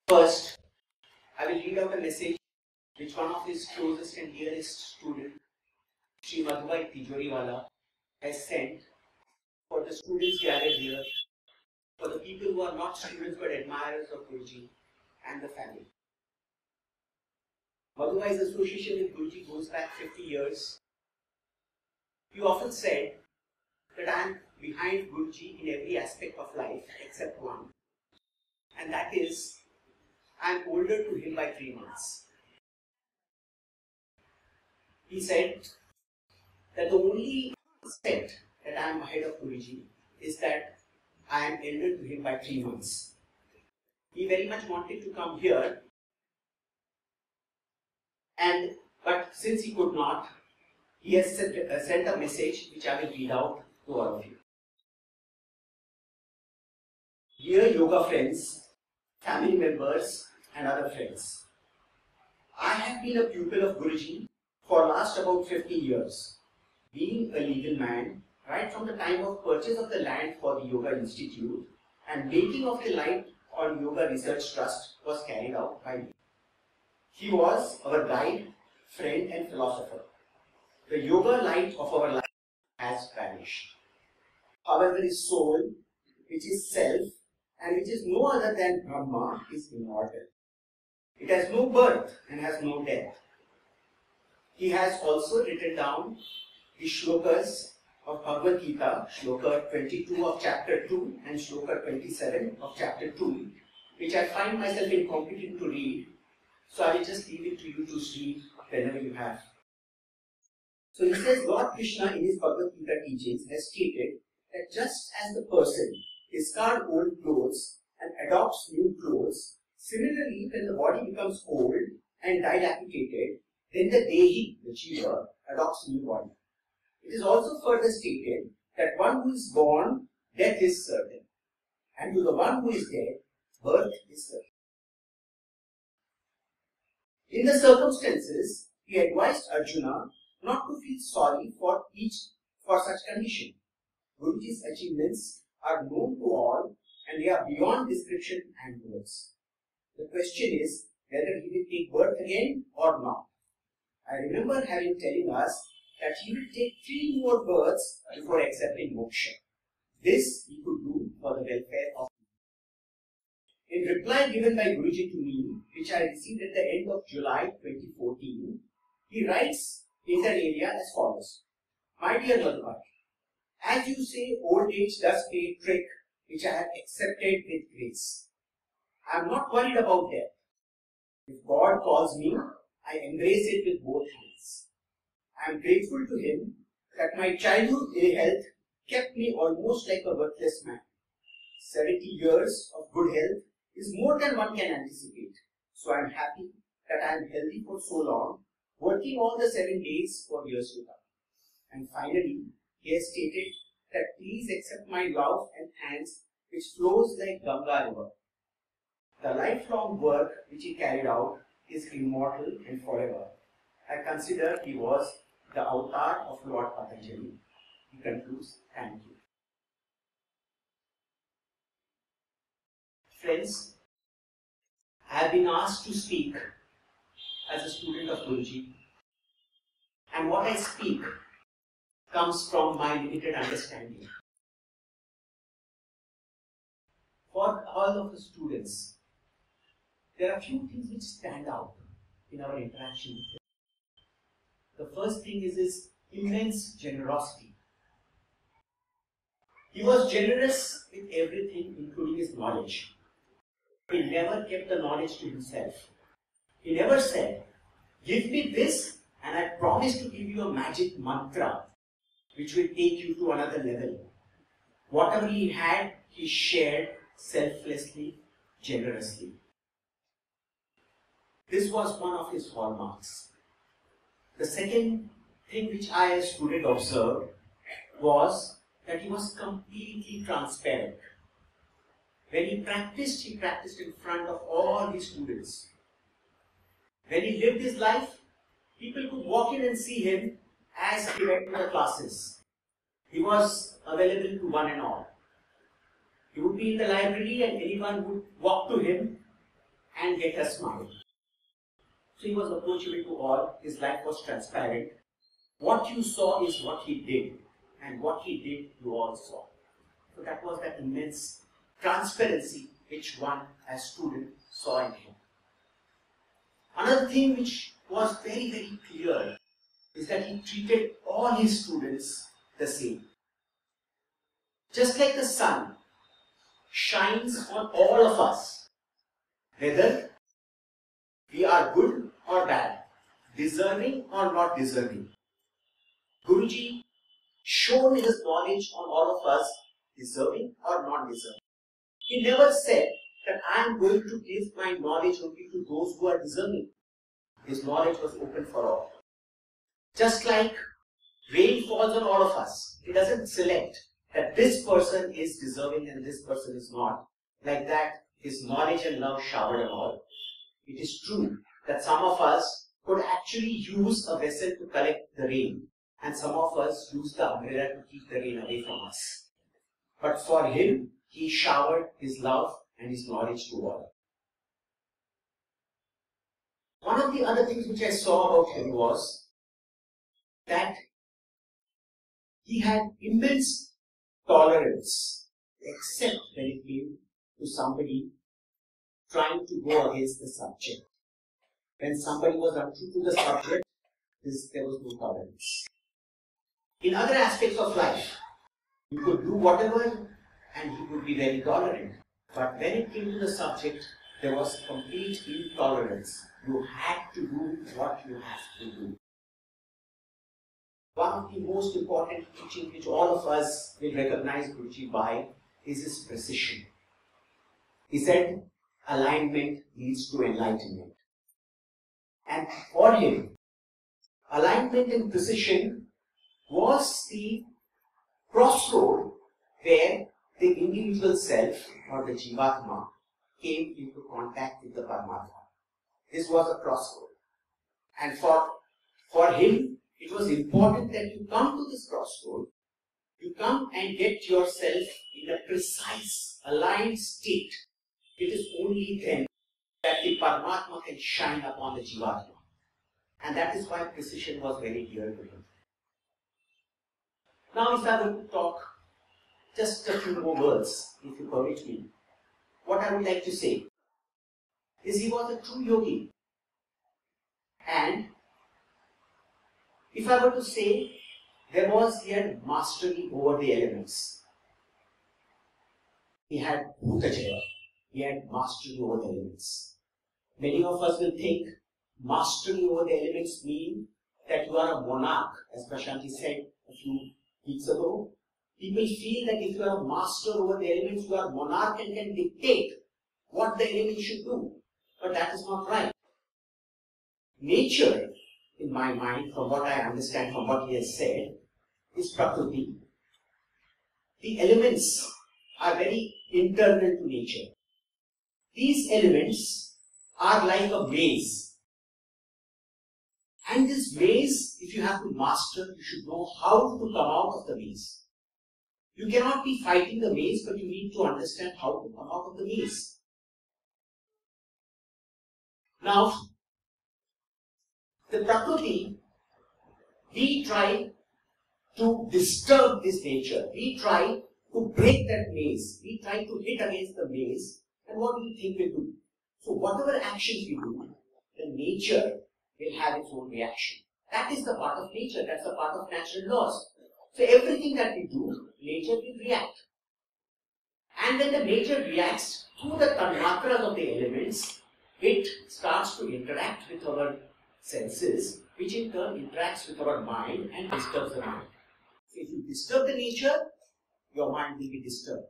First, I will read out a message which one of his closest and dearest student, Shri Madhubai Tijoriwala, has sent for the students gathered here, for the people who are not students but admirers of Guruji and the family. Madhubai's association with Guruji goes back 50 years. He often said that I am behind Guruji in every aspect of life except one, and that is I am older to him by 3 months. He said that the only aspect that I am ahead of Guruji is that I am elder to him by 3 months. He very much wanted to come here, but since he could not, he has sent a message which I will read out to all of you. Dear yoga friends, family members and other friends, I have been a pupil of Guruji for last about 50 years. Being a legal man, right from the time of purchase of the land for the Yoga Institute and making of the light on Yoga Research Trust was carried out by me. He was our guide, friend and philosopher. The yoga light of our life has vanished. However, his soul, which is self and which is no other than Brahma, is immortal. It has no birth and has no death. He has also written down the shlokas of Bhagavad Gita, shloka 22 of chapter 2 and shloka 27 of chapter 2, which I find myself incompetent to read, so I will just leave it to you to read whenever you have. So he says, Lord Krishna in his Bhagavad Gita teachings has stated that just as the person discards old clothes and adopts new clothes, similarly when the body becomes old and dilapidated, then the Dehi, the Jiva, adopts new body. It is also further stated that one who is born, death is certain, and to the one who is dead, birth is certain. In the circumstances, he advised Arjuna not to feel sorry for such condition. Guruji's achievements are known to all and they are beyond description and words. The question is whether he will take birth again or not. I remember having telling us that he will take 3 more births before accepting moksha. This he could do for the welfare of people. In reply given by Guruji to me, which I received at the end of July 2014, he writes inter alia as follows. My dear Madhubai, as you say, old age does play a trick which I have accepted with grace. I am not worried about death. If God calls me, I embrace it with both hands. I am grateful to him that my childhood ill health kept me almost like a worthless man. 70 years of good health is more than one can anticipate. So I am happy that I am healthy for so long, working all the 7 days for years to come. And finally, he has stated that please accept my love and thanks which flows like Ganga river. The lifelong work which he carried out is immortal and forever. I consider he was the avatar of Lord Patanjali. He concludes, thank you. Friends, I have been asked to speak as a student of Guruji, and what I speak comes from my limited understanding. For all of the students, there are few things which stand out in our interaction with him. The first thing is his immense generosity. He was generous with everything, including his knowledge. He never kept the knowledge to himself. He never said, give me this and I promise to give you a magic mantra which will take you to another level. Whatever he had, he shared selflessly, generously. This was one of his hallmarks. The second thing which I as a student observed was that he was completely transparent. When he practiced in front of all the students. When he lived his life, people could walk in and see him as he went to the classes. He was available to one and all. He would be in the library and anyone would walk to him and get a smile. So he was approachable to all, his life was transparent. What you saw is what he did, and what he did you all saw. So that was that immense transparency which one as student saw in him. Another thing which was very, very clear is that he treated all his students the same. Just like the sun shines on all of us, whether we are good or bad, deserving or not deserving. Guruji shone his knowledge on all of us, deserving or not deserving. He never said that I am going to give my knowledge only to those who are deserving. His knowledge was open for all. Just like rain falls on all of us, he doesn't select that this person is deserving and this person is not. Like that, his knowledge and love showered on all. It is true that some of us could actually use a vessel to collect the rain, and some of us use the umbrella to keep the rain away from us. But for him, he showered his love and his knowledge to all. One of the other things which I saw about him was that he had immense tolerance, except when it came to somebody trying to go against the subject. When somebody was untrue to the subject, there was no tolerance. In other aspects of life, you could do whatever and he would be very tolerant. But when it came to the subject, there was complete intolerance. You had to do what you have to do. One of the most important teachings which all of us will recognize Guruji by is his precision. He said, alignment leads to enlightenment. And for him, alignment and precision was the crossroad where the individual self or the Jivatma came into contact with the Paramatma. This was a crossroad. And for him, it was important that you come to this crossroad, you come and get yourself in a precise, aligned state. It is only then that the Paramatma can shine upon the Jivatma. And that is why precision was very dear to him. Now if I were to talk just a few more words, if you permit me, what I would like to say is he was a true yogi. And if I were to say, he had mastery over the elements. He had Bhutajaya. He had mastery over the elements. Many of us will think mastery over the elements mean that you are a monarch, as Prashanti said a few weeks ago. People feel that if you are a master over the elements, you are a monarch and can dictate what the elements should do. But that is not right. Nature, in my mind, from what I understand from what he has said, is Prakriti. The elements are very internal to nature. These elements are like a maze. And this maze, if you have to master, you should know how to come out of the maze. You cannot be fighting the maze, but you need to understand how to come out of the maze. Now, the Prakriti, we try to disturb this nature. We try to break that maze. We try to hit against the maze. And what do you think we do? So whatever actions we do, the nature will have its own reaction. That is the part of nature. That's the part of natural laws. So everything that we do, nature will react. And when the nature reacts through the tanmatras of the elements, it starts to interact with our senses, which in turn interacts with our mind and disturbs the mind. So if you disturb the nature, your mind will be disturbed.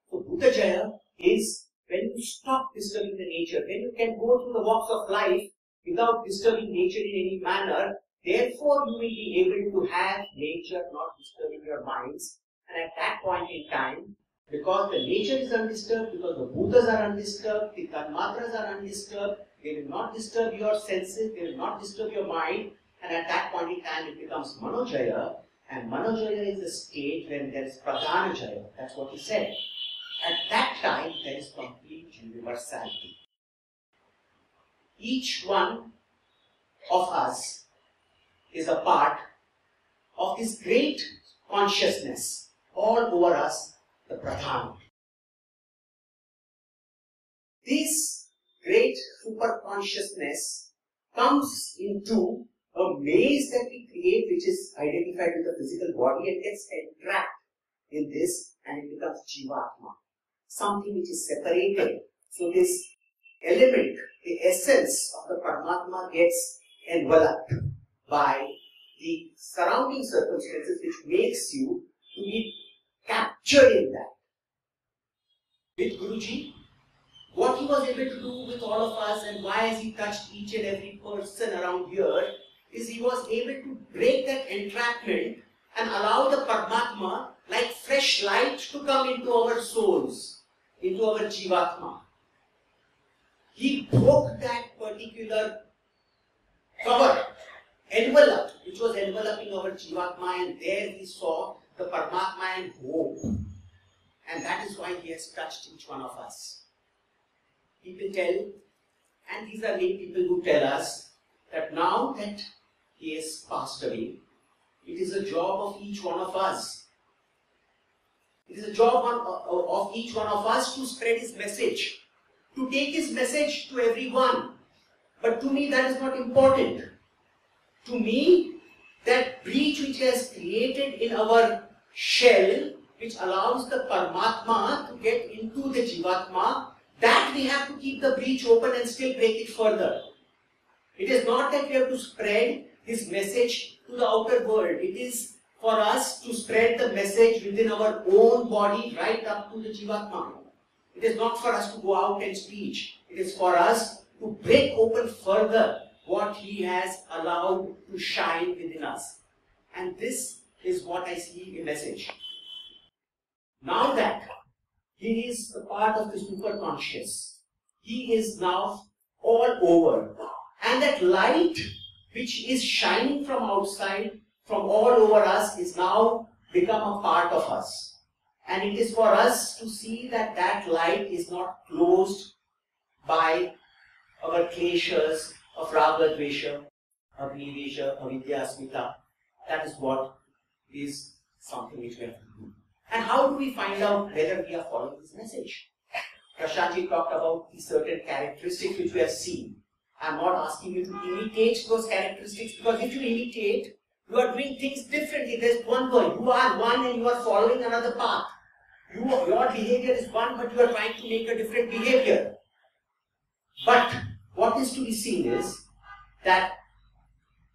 So Bhutajaya is when you stop disturbing the nature, when you can go through the walks of life without disturbing nature in any manner, therefore you will be able to have nature not disturbing your minds. And at that point in time, because the nature is undisturbed, because the bhutas are undisturbed, the tanmatras are undisturbed, they will not disturb your senses, they will not disturb your mind, and at that point in time it becomes Manojaya, and Manojaya is the state when there is Pradhanajaya. That's what he said. At that time there is complete universality. each one of us is a part of this great consciousness all over us, the Pradhan. This great super consciousness comes into a maze that we create, which is identified with the physical body, and gets entrapped in this, and it becomes Jivatma, something which is separated. So this element, the essence of the Paramatma, gets enveloped by the surrounding circumstances, which makes you to be captured in that. With Guruji, what he was able to do with all of us, and why has he touched each and every person around here, is he was able to break that entrapment and allow the Paramatma, like fresh light, to come into our souls, into our Jivatma. He broke that particular cover, envelope, which was enveloping our Jivatma, and there he saw the Paramatma and hope. And that is why he has touched each one of us. People tell, and these are lay people who tell us, that now that he has passed away, it is a job of each one of us. It is a job of each one of us to spread his message, to take his message to everyone. But to me, that is not important. To me, that breach which he has created in our shell, which allows the Paramatma to get into the Jivatma, that we have to keep the breach open and still break it further. It is not that we have to spread his message to the outer world. It is for us to spread the message within our own body right up to the Jivatma. It is not for us to go out and preach. It is for us to break open further what he has allowed to shine within us. And this is what I see a message. Now that he is a part of the superconscious, he is now all over. And that light which is shining from outside, from all over us, is now become a part of us. And it is for us to see that that light is not closed by our kleshas of raga, dvesha, abhinivesha, avidya, asmita. That is what is something which we have to do. And how do we find out whether we are following this message? Prashantji talked about the certain characteristics which we have seen. I am not asking you to imitate those characteristics, because if you imitate, you are doing things differently. There is one goal. You are one and you are following another path. Your behavior is one, but you are trying to make a different behavior. But what is to be seen is that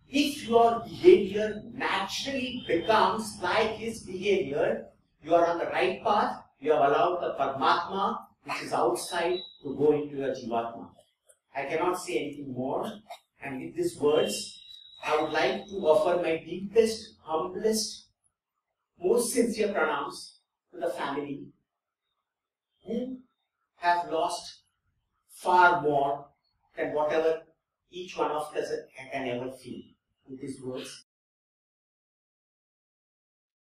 if your behavior naturally becomes like his behavior, you are on the right path. You have allowed the Paramatma, which is outside, to go into your Jivatma. I cannot say anything more. And with these words, I would like to offer my deepest, humblest, most sincere pranams to the family who have lost far more than whatever each one of us can ever feel. With these words,